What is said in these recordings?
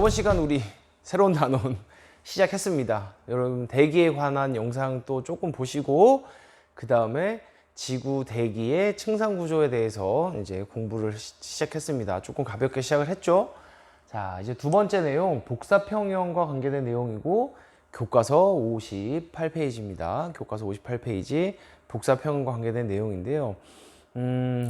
저번 시간 우리 새로운 단원 시작했습니다. 여러분 대기에 관한 영상도 조금 보시고 그 다음에 지구 대기의 층상 구조에 대해서 이제 공부를 시작했습니다. 조금 가볍게 시작을 했죠. 자, 이제 두 번째 내용 복사평형과 관계된 내용이고 교과서 58페이지입니다. 교과서 58페이지 복사평형과 관계된 내용인데요.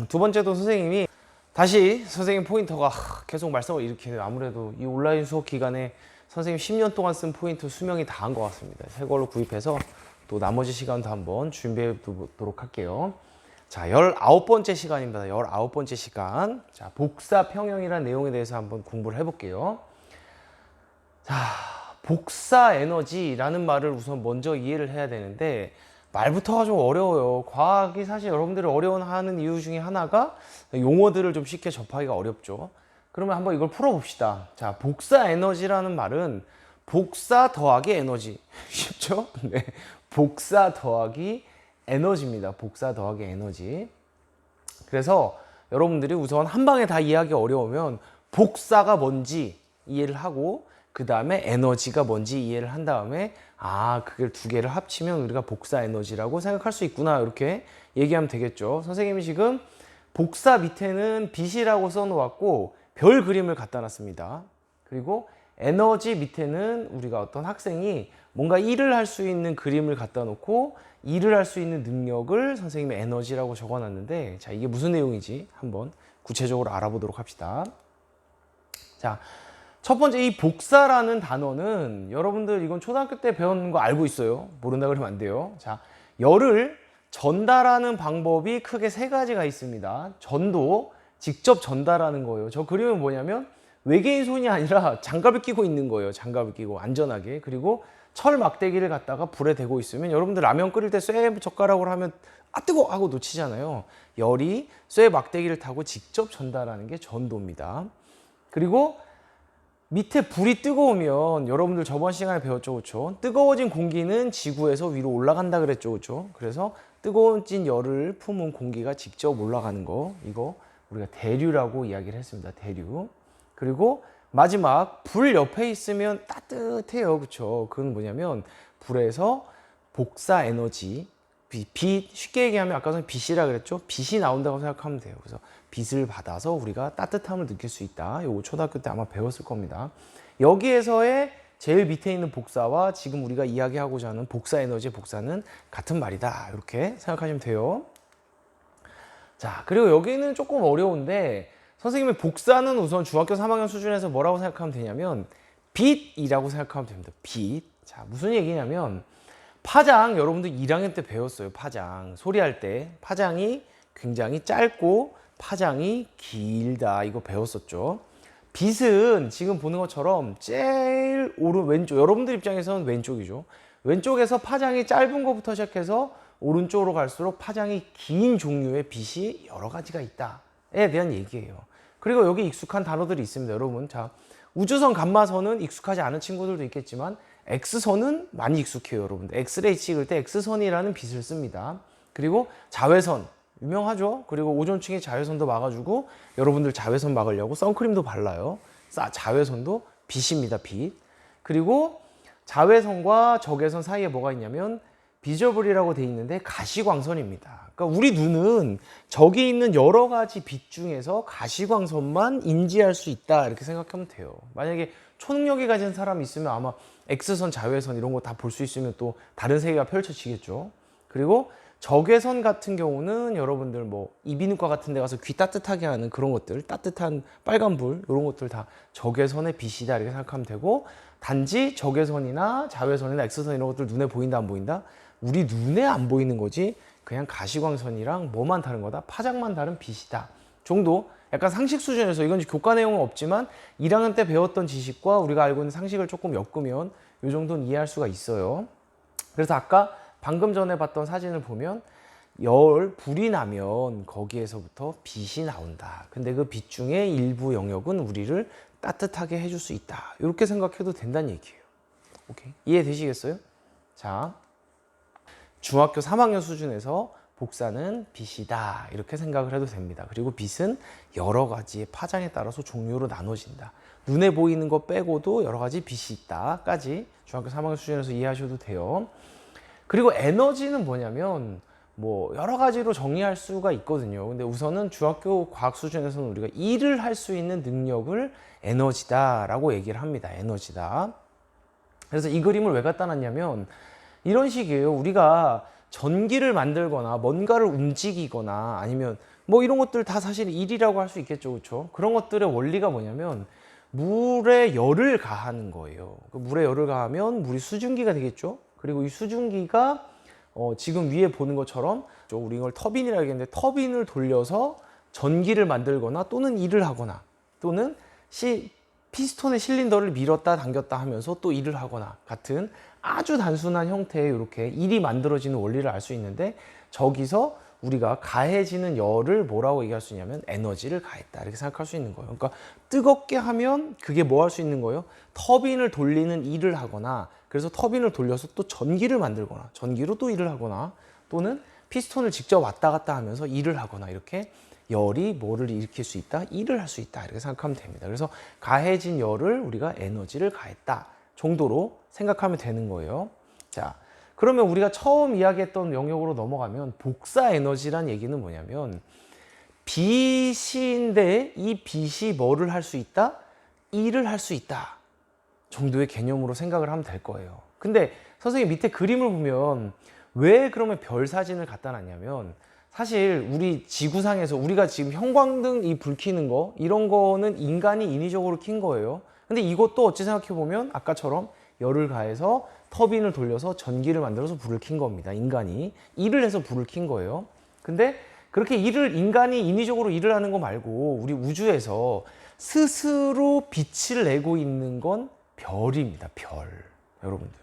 두 번째도 선생님이 다시 선생님 포인터가 계속 말썽을 일으키네요. 아무래도 이 온라인 수업 기간에 선생님 10년 동안 쓴 포인트 수명이 다 한 것 같습니다. 새 걸로 구입해서 또 나머지 시간도 한번 준비해 보도록 할게요. 자, 19번째 시간입니다. 19번째 시간. 자, 복사평형이라는 내용에 대해서 한번 공부를 해볼게요. 자, 복사 에너지라는 말을 우선 먼저 이해를 해야 되는데 말부터가 좀 어려워요. 과학이 사실 여러분들이 어려워하는 이유 중에 하나가 용어들을 좀 쉽게 접하기가 어렵죠. 그러면 한번 이걸 풀어봅시다. 자, 복사 에너지라는 말은 복사 더하기 에너지. 쉽죠? 네. 복사 더하기 에너지입니다. 복사 더하기 에너지. 그래서 여러분들이 우선 한 방에 다 이해하기 어려우면 복사가 뭔지 이해를 하고 그 다음에 에너지가 뭔지 이해를 한 다음에 그걸 두 개를 합치면 우리가 복사 에너지라고 생각할 수 있구나 이렇게 얘기하면 되겠죠. 선생님이 지금 복사 밑에는 빛이라고 써놓았고 별 그림을 갖다 놨습니다. 그리고 에너지 밑에는 우리가 어떤 학생이 뭔가 일을 할 수 있는 그림을 갖다 놓고 일을 할 수 있는 능력을 선생님이 에너지라고 적어놨는데 자, 이게 무슨 내용인지 한번 구체적으로 알아보도록 합시다. 자, 첫 번째 이 복사라는 단어는 여러분들 이건 초등학교 때 배웠는 거 알고 있어요. 모른다 그러면 안 돼요. 자, 열을 전달하는 방법이 크게 세 가지가 있습니다. 전도, 직접 전달하는 거예요. 저 그림은 뭐냐면 외계인 손이 아니라 장갑을 끼고 있는 거예요. 장갑을 끼고 안전하게. 그리고 철 막대기를 갖다가 불에 대고 있으면 여러분들 라면 끓일 때 쇠 젓가락으로 하면 뜨거 하고 놓치잖아요. 열이 쇠 막대기를 타고 직접 전달하는 게 전도입니다. 그리고 밑에 불이 뜨거우면 여러분들 저번 시간에 배웠죠, 그렇죠? 뜨거워진 공기는 지구에서 위로 올라간다 그랬죠, 그렇죠? 그래서 뜨거워진 열을 품은 공기가 직접 올라가는 거, 이거 우리가 대류라고 이야기를 했습니다. 대류. 그리고 마지막 불 옆에 있으면 따뜻해요, 그렇죠? 그건 뭐냐면 불에서 복사 에너지, 빛, 쉽게 얘기하면 아까 전에 빛이라 그랬죠? 빛이 나온다고 생각하면 돼요. 그래서 빛을 받아서 우리가 따뜻함을 느낄 수 있다. 이거 초등학교 때 아마 배웠을 겁니다. 여기에서의 제일 밑에 있는 복사와 지금 우리가 이야기하고자 하는 복사 에너지의 복사는 같은 말이다. 이렇게 생각하시면 돼요. 자, 그리고 여기는 조금 어려운데 선생님의 복사는 우선 중학교 3학년 수준에서 뭐라고 생각하면 되냐면 빛이라고 생각하면 됩니다. 빛. 자, 무슨 얘기냐면 파장 여러분들 1학년 때 배웠어요. 파장 소리할 때 파장이 굉장히 짧고 파장이 길다 이거 배웠었죠. 빛은 지금 보는 것처럼 제일 오른 왼쪽 여러분들 입장에서는 왼쪽이죠. 왼쪽에서 파장이 짧은 것부터 시작해서 오른쪽으로 갈수록 파장이 긴 종류의 빛이 여러 가지가 있다에 대한 얘기예요. 그리고 여기 익숙한 단어들이 있습니다. 여러분 자 우주선 감마선은 익숙하지 않은 친구들도 있겠지만 X선은 많이 익숙해요. 여러분들 엑스레이 찍을 때 X선이라는 빛을 씁니다. 그리고 자외선 유명하죠. 그리고 오존층에 자외선도 막아주고 여러분들 자외선 막으려고 선크림도 발라요. 자외선도 빛입니다. 빛. 그리고 자외선과 적외선 사이에 뭐가 있냐면 비저블이라고 돼 있는데 가시광선입니다. 그러니까 우리 눈은 저기 있는 여러 가지 빛 중에서 가시광선만 인지할 수 있다 이렇게 생각하면 돼요. 만약에 초능력이 가진 사람이 있으면 아마 X선, 자외선 이런 거 다 볼 수 있으면 또 다른 세계가 펼쳐지겠죠. 그리고 적외선 같은 경우는 여러분들 뭐 이비인후과 같은 데 가서 귀 따뜻하게 하는 그런 것들 따뜻한 빨간불 이런 것들 다 적외선의 빛이다 이렇게 생각하면 되고 단지 적외선이나 자외선이나 X선 이런 것들 눈에 보인다 안 보인다? 우리 눈에 안 보이는 거지 그냥 가시광선이랑 뭐만 다른 거다? 파장만 다른 빛이다 정도 약간 상식 수준에서 이건 교과 내용은 없지만 1학년 때 배웠던 지식과 우리가 알고 있는 상식을 조금 엮으면 이 정도는 이해할 수가 있어요. 그래서 아까 방금 전에 봤던 사진을 보면 불이 나면 거기에서부터 빛이 나온다. 근데 그 빛 중에 일부 영역은 우리를 따뜻하게 해줄 수 있다. 이렇게 생각해도 된다는 얘기예요. 오케이. 이해되시겠어요? 자, 중학교 3학년 수준에서 복사는 빛이다 이렇게 생각을 해도 됩니다. 그리고 빛은 여러 가지의 파장에 따라서 종류로 나눠진다. 눈에 보이는 거 빼고도 여러 가지 빛이 있다까지 중학교 3학년 수준에서 이해하셔도 돼요. 그리고 에너지는 뭐냐면 뭐 여러 가지로 정리할 수가 있거든요. 근데 우선은 중학교 과학 수준에서는 우리가 일을 할 수 있는 능력을 에너지다라고 얘기를 합니다. 에너지다. 그래서 이 그림을 왜 갖다 놨냐면 이런 식이에요. 우리가 전기를 만들거나 뭔가를 움직이거나 아니면 뭐 이런 것들 다 사실 일이라고 할 수 있겠죠. 그렇죠? 그런 것들의 원리가 뭐냐면 물에 열을 가하는 거예요. 물에 열을 가하면 물이 수증기가 되겠죠. 그리고 이 수증기가 지금 위에 보는 것처럼 우리 이걸 터빈이라고 하겠는데 터빈을 돌려서 전기를 만들거나 또는 일을 하거나 또는 피스톤의 실린더를 밀었다 당겼다 하면서 또 일을 하거나 같은 아주 단순한 형태의 이렇게 일이 만들어지는 원리를 알 수 있는데 저기서 우리가 가해지는 열을 뭐라고 얘기할 수 있냐면 에너지를 가했다 이렇게 생각할 수 있는 거예요. 그러니까 뜨겁게 하면 그게 뭐 할 수 있는 거예요? 터빈을 돌리는 일을 하거나 그래서 터빈을 돌려서 또 전기를 만들거나 전기로 또 일을 하거나 또는 피스톤을 직접 왔다 갔다 하면서 일을 하거나 이렇게 열이 뭐를 일으킬 수 있다? 일을 할 수 있다 이렇게 생각하면 됩니다. 그래서 가해진 열을 우리가 에너지를 가했다 정도로 생각하면 되는 거예요. 자, 그러면 우리가 처음 이야기했던 영역으로 넘어가면 복사 에너지란 얘기는 뭐냐면 빛인데 이 빛이 뭐를 할 수 있다? 일을 할 수 있다 정도의 개념으로 생각을 하면 될 거예요. 근데 선생님 밑에 그림을 보면 왜 그러면 별 사진을 갖다 놨냐면 사실 우리 지구상에서 우리가 지금 형광등 이 불 켜는 거 이런 거는 인간이 인위적으로 킨 거예요. 근데 이것도 어찌 생각해 보면 아까처럼 열을 가해서 터빈을 돌려서 전기를 만들어서 불을 킨 겁니다. 인간이 일을 해서 불을 킨 거예요. 근데 그렇게 인간이 인위적으로 일을 하는 거 말고 우리 우주에서 스스로 빛을 내고 있는 건 별입니다. 별. 여러분들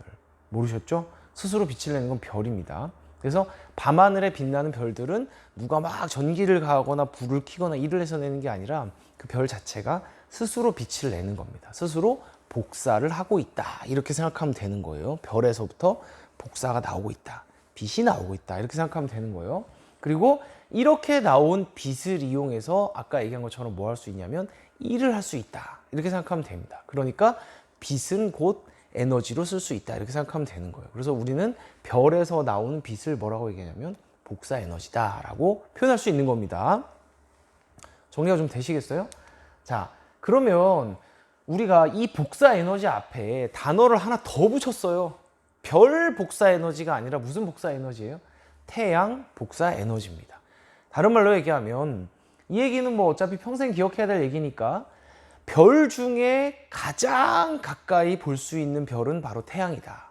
모르셨죠? 스스로 빛을 내는 건 별입니다. 그래서 밤하늘에 빛나는 별들은 누가 막 전기를 가하거나 불을 켜거나 일을 해서 내는 게 아니라 그 별 자체가 스스로 빛을 내는 겁니다. 스스로 복사를 하고 있다 이렇게 생각하면 되는 거예요. 별에서부터 복사가 나오고 있다, 빛이 나오고 있다 이렇게 생각하면 되는 거예요. 그리고 이렇게 나온 빛을 이용해서 아까 얘기한 것처럼 뭐 할 수 있냐면 일을 할 수 있다 이렇게 생각하면 됩니다. 그러니까 빛은 곧 에너지로 쓸 수 있다 이렇게 생각하면 되는 거예요. 그래서 우리는 별에서 나오는 빛을 뭐라고 얘기하냐면 복사 에너지다 라고 표현할 수 있는 겁니다. 정리가 좀 되시겠어요? 자, 그러면 우리가 이 복사 에너지 앞에 단어를 하나 더 붙였어요. 별 복사 에너지가 아니라 무슨 복사 에너지예요? 태양 복사 에너지입니다. 다른 말로 얘기하면 이 얘기는 뭐 어차피 평생 기억해야 될 얘기니까 별 중에 가장 가까이 볼 수 있는 별은 바로 태양이다.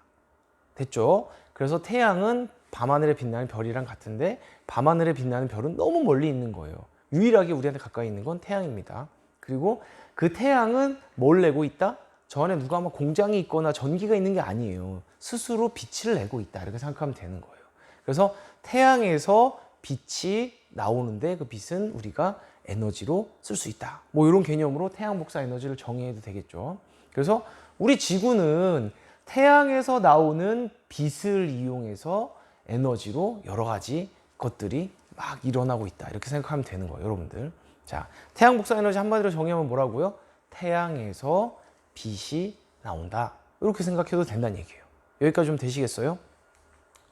됐죠? 그래서 태양은 밤하늘에 빛나는 별이랑 같은데 밤하늘에 빛나는 별은 너무 멀리 있는 거예요. 유일하게 우리한테 가까이 있는 건 태양입니다. 그리고 그 태양은 뭘 내고 있다? 저 안에 누가 막 공장이 있거나 전기가 있는 게 아니에요. 스스로 빛을 내고 있다 이렇게 생각하면 되는 거예요. 그래서 태양에서 빛이 나오는데 그 빛은 우리가 에너지로 쓸 수 있다. 뭐 이런 개념으로 태양 복사 에너지를 정의해도 되겠죠. 그래서 우리 지구는 태양에서 나오는 빛을 이용해서 에너지로 여러 가지 것들이 막 일어나고 있다 이렇게 생각하면 되는 거예요. 여러분들, 자, 태양 복사 에너지 한마디로 정의하면 뭐라고요? 태양에서 빛이 나온다 이렇게 생각해도 된다는 얘기예요. 여기까지 좀 되시겠어요?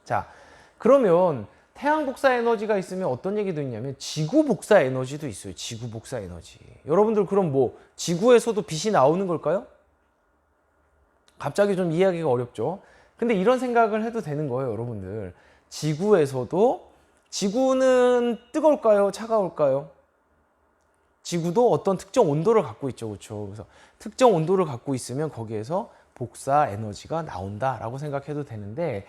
자, 그러면 태양 복사 에너지가 있으면 어떤 얘기도 있냐면 지구 복사 에너지도 있어요. 지구 복사 에너지. 여러분들 그럼 뭐 지구에서도 빛이 나오는 걸까요? 갑자기 좀 이해하기가 어렵죠. 근데 이런 생각을 해도 되는 거예요. 여러분들, 지구는 뜨거울까요? 차가울까요? 지구도 어떤 특정 온도를 갖고 있죠. 그렇죠? 그래서 특정 온도를 갖고 있으면 거기에서 복사 에너지가 나온다라고 생각해도 되는데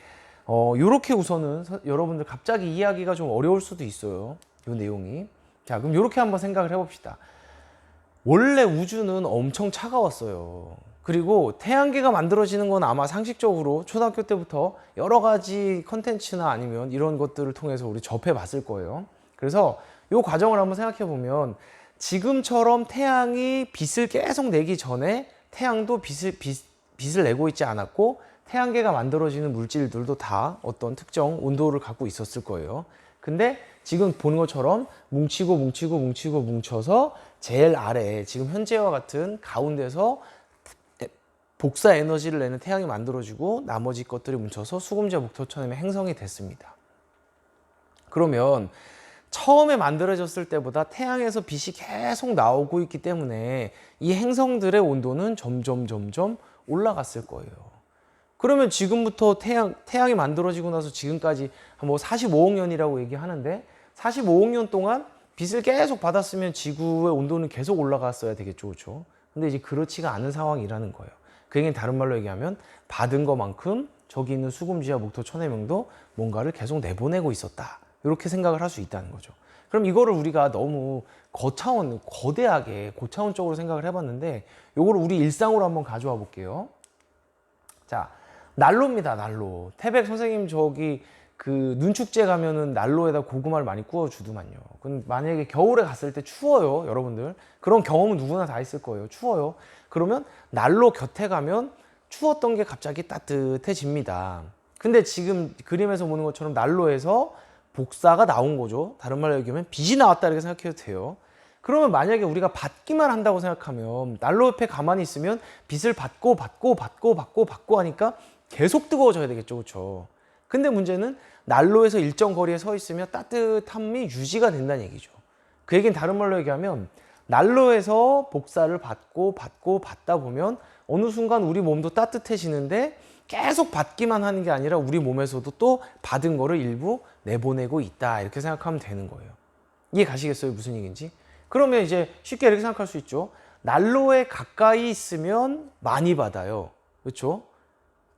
요렇게 우선은 여러분들 갑자기 이해하기가 좀 어려울 수도 있어요. 이 내용이. 자, 그럼 요렇게 한번 생각을 해봅시다. 원래 우주는 엄청 차가웠어요. 그리고 태양계가 만들어지는 건 아마 상식적으로 초등학교 때부터 여러 가지 컨텐츠나 아니면 이런 것들을 통해서 우리 접해 봤을 거예요. 그래서 요 과정을 한번 생각해 보면 지금처럼 태양이 빛을 계속 내기 전에 태양도 빛을 내고 있지 않았고 태양계가 만들어지는 물질들도 다 어떤 특정 온도를 갖고 있었을 거예요. 근데 지금 보는 것처럼 뭉치고 뭉치고 뭉치고 뭉쳐서 제일 아래 지금 현재와 같은 가운데서 복사 에너지를 내는 태양이 만들어지고 나머지 것들이 뭉쳐서 수금지와 목토천의 행성이 됐습니다. 그러면 처음에 만들어졌을 때보다 태양에서 빛이 계속 나오고 있기 때문에 이 행성들의 온도는 점점 올라갔을 거예요. 그러면 지금부터 태양이 만들어지고 나서 지금까지 뭐 45억 년이라고 얘기하는데 45억 년 동안 빛을 계속 받았으면 지구의 온도는 계속 올라갔어야 되겠죠. 그렇죠? 근데 이제 그렇지가 않은 상황이라는 거예요. 그 얘기는 다른 말로 얘기하면 받은 것만큼 저기 있는 수금지와 목토 천해명도 뭔가를 계속 내보내고 있었다. 이렇게 생각을 할 수 있다는 거죠. 그럼 이거를 우리가 너무 거대하게 고차원적으로 생각을 해봤는데 요거를 우리 일상으로 한번 가져와 볼게요. 자, 난로입니다. 난로. 태백 선생님 저기 그 눈축제 가면은 난로에다 고구마를 많이 구워주더만요. 근데 만약에 겨울에 갔을 때 추워요, 여러분들. 그런 경험은 누구나 다 있을 거예요. 추워요. 그러면 난로 곁에 가면 추웠던 게 갑자기 따뜻해집니다. 근데 지금 그림에서 보는 것처럼 난로에서 복사가 나온 거죠. 다른 말로 얘기하면 빛이 나왔다 이렇게 생각해도 돼요. 그러면 만약에 우리가 받기만 한다고 생각하면 난로 옆에 가만히 있으면 빛을 받고 하니까 계속 뜨거워져야 되겠죠. 그렇죠? 근데 문제는 난로에서 일정 거리에 서 있으면 따뜻함이 유지가 된다는 얘기죠. 그 얘기는 다른 말로 얘기하면 난로에서 복사를 받다 보면 어느 순간 우리 몸도 따뜻해지는데 계속 받기만 하는 게 아니라 우리 몸에서도 또 받은 거를 일부 내보내고 있다. 이렇게 생각하면 되는 거예요. 이해 가시겠어요? 무슨 얘기인지? 그러면 이제 쉽게 이렇게 생각할 수 있죠. 난로에 가까이 있으면 많이 받아요. 그렇죠?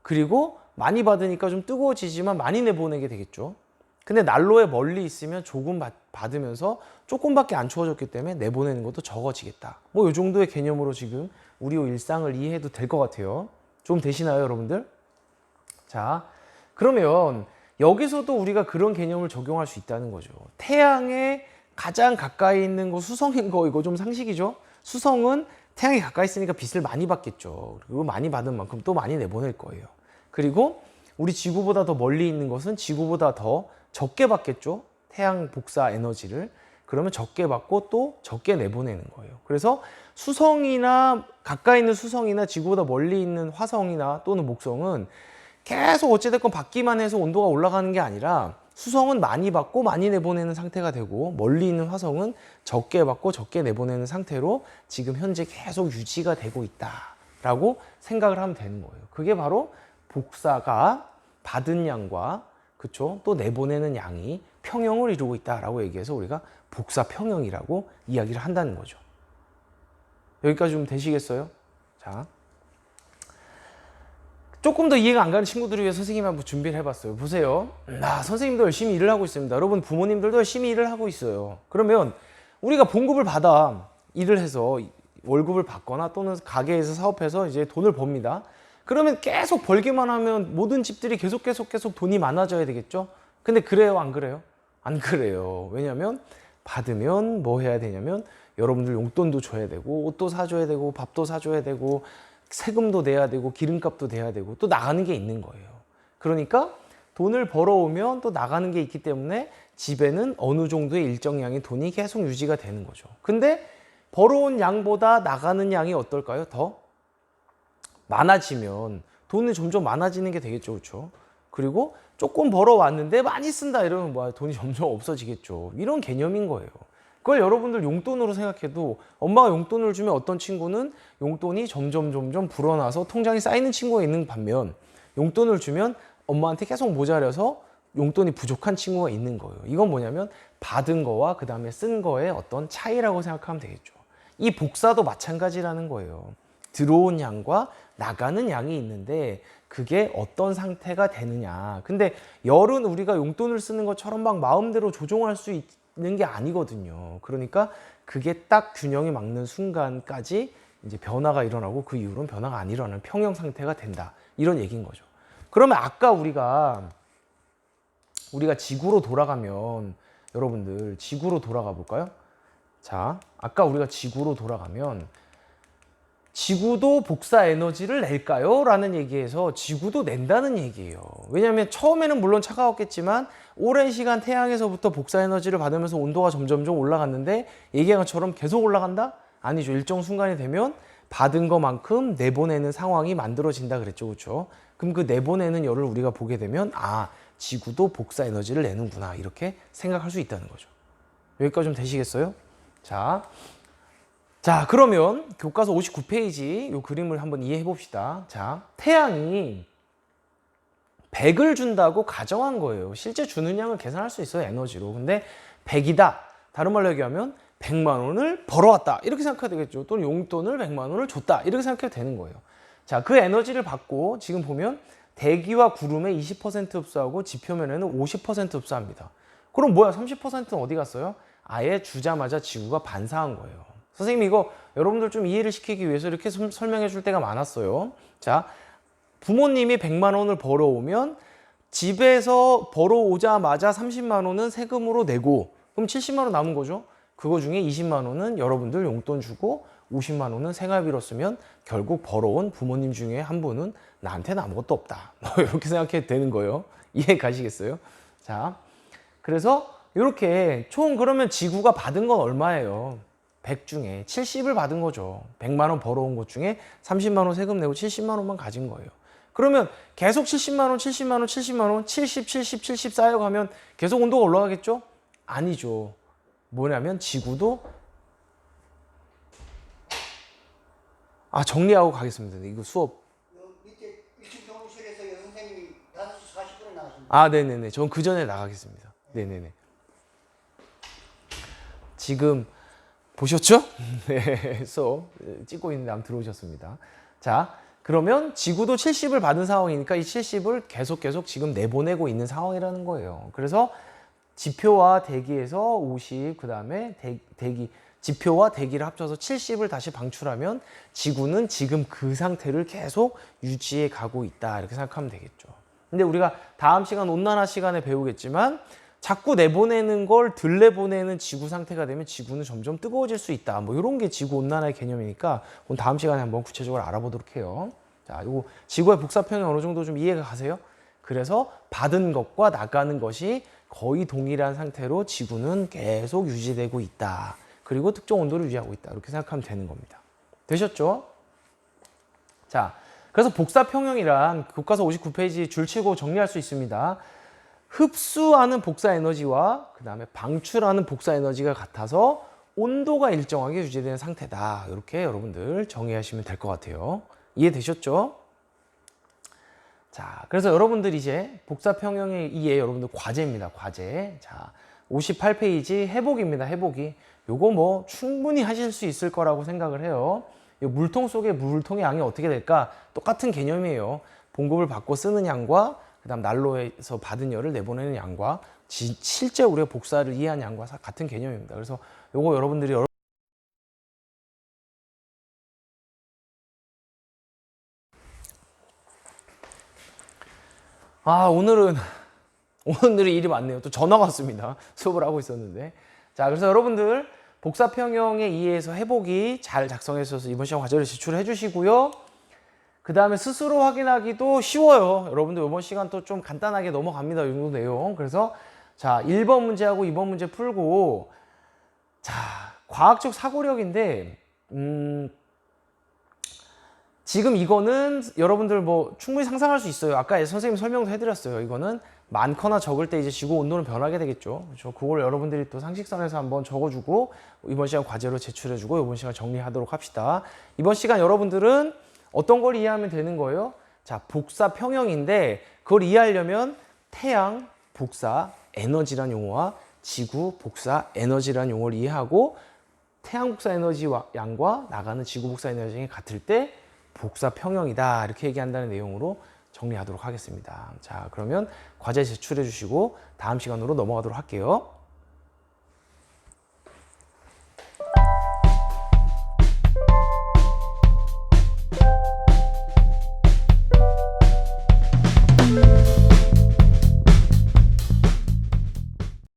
그리고 많이 받으니까 좀 뜨거워지지만 많이 내보내게 되겠죠. 근데 난로에 멀리 있으면 조금 받으면서 조금밖에 안 추워졌기 때문에 내보내는 것도 적어지겠다. 뭐 이 정도의 개념으로 지금 우리 일상을 이해해도 될 것 같아요. 좀 되시나요, 여러분들? 자, 그러면 여기서도 우리가 그런 개념을 적용할 수 있다는 거죠. 태양에 가장 가까이 있는 거 수성인 거 이거 좀 상식이죠? 수성은 태양에 가까이 있으니까 빛을 많이 받겠죠. 그리고 많이 받은 만큼 또 많이 내보낼 거예요. 그리고 우리 지구보다 더 멀리 있는 것은 지구보다 더 적게 받겠죠. 태양 복사 에너지를. 그러면 적게 받고 또 적게 내보내는 거예요. 그래서 수성이나 가까이 있는 수성이나 지구보다 멀리 있는 화성이나 또는 목성은 계속 어찌됐건 받기만 해서 온도가 올라가는 게 아니라 수성은 많이 받고 많이 내보내는 상태가 되고 멀리 있는 화성은 적게 받고 적게 내보내는 상태로 지금 현재 계속 유지가 되고 있다라고 생각을 하면 되는 거예요. 그게 바로 복사가 받은 양과 그쵸? 또 내보내는 양이 평형을 이루고 있다라고 얘기해서 우리가 복사 평형이라고 이야기를 한다는 거죠. 여기까지 좀 되시겠어요? 자, 조금 더 이해가 안 가는 친구들을 위해 선생님이 한번 준비를 해봤어요. 보세요. 선생님도 열심히 일을 하고 있습니다. 여러분 부모님들도 열심히 일을 하고 있어요. 그러면 우리가 봉급을 받아 일을 해서 월급을 받거나 또는 가게에서 사업해서 이제 돈을 법니다. 그러면 계속 벌기만 하면 모든 집들이 계속 돈이 많아져야 되겠죠? 근데 그래요, 안 그래요? 안 그래요. 왜냐면 받으면 뭐 해야 되냐면 여러분들 용돈도 줘야 되고 옷도 사줘야 되고 밥도 사줘야 되고 세금도 내야 되고 기름값도 내야 되고 또 나가는 게 있는 거예요. 그러니까 돈을 벌어오면 또 나가는 게 있기 때문에 집에는 어느 정도의 일정량의 돈이 계속 유지가 되는 거죠. 근데 벌어온 양보다 나가는 양이 어떨까요? 더 많아지면 돈이 점점 많아지는 게 되겠죠. 그렇죠? 그리고 조금 벌어왔는데 많이 쓴다 이러면 뭐야? 돈이 점점 없어지겠죠. 이런 개념인 거예요. 그걸 여러분들 용돈으로 생각해도 엄마가 용돈을 주면 어떤 친구는 용돈이 점점 불어나서 통장에 쌓이는 친구가 있는 반면 용돈을 주면 엄마한테 계속 모자라서 용돈이 부족한 친구가 있는 거예요. 이건 뭐냐면 받은 거와 그 다음에 쓴 거의 어떤 차이라고 생각하면 되겠죠. 이 복사도 마찬가지라는 거예요. 들어온 양과 나가는 양이 있는데 그게 어떤 상태가 되느냐. 근데 열은 우리가 용돈을 쓰는 것처럼 막 마음대로 조종할 수 있는 게 아니거든요. 그러니까 그게 딱 균형이 맞는 순간까지 이제 변화가 일어나고 그 이후로는 변화가 안 일어나는 평형 상태가 된다. 이런 얘기인 거죠. 그러면 아까 우리가 지구로 돌아가면 여러분들 지구로 돌아가 볼까요? 자, 아까 우리가 지구로 돌아가면 지구도 복사 에너지를 낼까요? 라는 얘기에서 지구도 낸다는 얘기예요. 왜냐하면 처음에는 물론 차가웠겠지만 오랜 시간 태양에서부터 복사 에너지를 받으면서 온도가 점점점 올라갔는데 얘기한 것처럼 계속 올라간다? 아니죠. 일정 순간이 되면 받은 것만큼 내보내는 상황이 만들어진다 그랬죠. 그렇죠? 그럼 그 내보내는 열을 우리가 보게 되면 아, 지구도 복사 에너지를 내는구나 이렇게 생각할 수 있다는 거죠. 여기까지 좀 되시겠어요? 자, 그러면 교과서 59페이지 이 그림을 한번 이해해 봅시다. 자, 태양이 100을 준다고 가정한 거예요. 실제 주는 양을 계산할 수 있어요, 에너지로. 근데 100이다. 다른 말로 얘기하면 100만 원을 벌어왔다. 이렇게 생각해도 되겠죠. 또는 용돈을 100만 원을 줬다. 이렇게 생각해도 되는 거예요. 자, 그 에너지를 받고 지금 보면 대기와 구름에 20% 흡수하고 지표면에는 50% 흡수합니다. 그럼 뭐야? 30%는 어디 갔어요? 아예 주자마자 지구가 반사한 거예요. 선생님 이거 여러분들 좀 이해를 시키기 위해서 이렇게 설명해 줄 때가 많았어요. 자, 부모님이 100만 원을 벌어오면 집에서 벌어오자마자 30만 원은 세금으로 내고 그럼 70만 원 남은 거죠. 그거 중에 20만 원은 여러분들 용돈 주고 50만 원은 생활비로 쓰면 결국 벌어온 부모님 중에 한 분은 나한테는 아무것도 없다. 이렇게 생각해도 되는 거예요. 이해 가시겠어요? 자, 그래서 이렇게 총 그러면 지구가 받은 건 얼마예요? 100 중에 70을 받은 거죠. 100만 원 벌어온 것 중에 30만 원 세금 내고 70만 원만 가진 거예요. 그러면 계속 70만 원, 70만 원, 70만 원, 70, 70, 70 쌓여가면 계속 온도가 올라가겠죠? 아니죠. 뭐냐면 지구도 정리하고 가겠습니다. 이거 수업. 밑에 1층 교무실에서 선생님이 5시 40분에 나가십니다. 네네네. 전 그 전에 나가겠습니다. 네네네. 지금 보셨죠? 네, 수업 찍고 있는데 한번 들어오셨습니다. 자, 그러면 지구도 70을 받은 상황이니까 이 70을 계속 지금 내보내고 있는 상황이라는 거예요. 그래서 지표와 대기에서 50, 그 다음에 대기, 지표와 대기를 합쳐서 70을 다시 방출하면 지구는 지금 그 상태를 계속 유지해 가고 있다. 이렇게 생각하면 되겠죠. 근데 우리가 다음 시간 온난화 시간에 배우겠지만 자꾸 내보내는 걸 덜 내보내는 지구 상태가 되면 지구는 점점 뜨거워질 수 있다. 뭐 이런 게 지구 온난화의 개념이니까 오늘 다음 시간에 한번 구체적으로 알아보도록 해요. 자, 요거 지구의 복사평이 어느 정도 좀 이해가 가세요? 그래서 받은 것과 나가는 것이 거의 동일한 상태로 지구는 계속 유지되고 있다. 그리고 특정 온도를 유지하고 있다. 이렇게 생각하면 되는 겁니다. 되셨죠? 자, 그래서 복사평형이란 교과서 59페이지 줄치고 정리할 수 있습니다. 흡수하는 복사 에너지와 그 다음에 방출하는 복사 에너지가 같아서 온도가 일정하게 유지되는 상태다. 이렇게 여러분들 정의하시면 될 것 같아요. 이해되셨죠? 자, 그래서 여러분들 이제 복사평형의 이해 여러분들 과제입니다. 과제. 자, 58페이지 해보기입니다. 해보기. 요거 뭐 충분히 하실 수 있을 거라고 생각을 해요. 이 물통 속에 물통의 양이 어떻게 될까? 똑같은 개념이에요. 공급을 받고 쓰는 양과 그 다음 난로에서 받은 열을 내보내는 양과 실제 우리가 복사를 이해한 양과 같은 개념입니다. 그래서 요거 여러분들이 오늘은 일이 많네요. 또 전화가 왔습니다. 수업을 하고 있었는데. 자, 그래서 여러분들 복사평형의 이해에서 해보기 잘 작성해서 이번 시험 과제를 제출해 주시고요. 그 다음에 스스로 확인하기도 쉬워요. 여러분들 이번 시간 또 좀 간단하게 넘어갑니다. 이 정도 내용. 그래서 자, 1번 문제하고 2번 문제 풀고 자, 과학적 사고력인데 지금 이거는 여러분들 뭐 충분히 상상할 수 있어요. 아까 선생님 설명도 해드렸어요. 이거는 많거나 적을 때 이제 지구 온도는 변하게 되겠죠. 그렇죠? 그걸 여러분들이 또 상식선에서 한번 적어주고 이번 시간 과제로 제출해주고 이번 시간 정리하도록 합시다. 이번 시간 여러분들은 어떤 걸 이해하면 되는 거예요? 자, 복사 평형인데 그걸 이해하려면 태양 복사 에너지란 용어와 지구 복사 에너지란 용어를 이해하고 태양 복사 에너지 양과 나가는 지구 복사 에너지 양이 같을 때 복사 평형이다 이렇게 얘기한다는 내용으로 정리하도록 하겠습니다. 자, 그러면 과제 제출해 주시고 다음 시간으로 넘어가도록 할게요.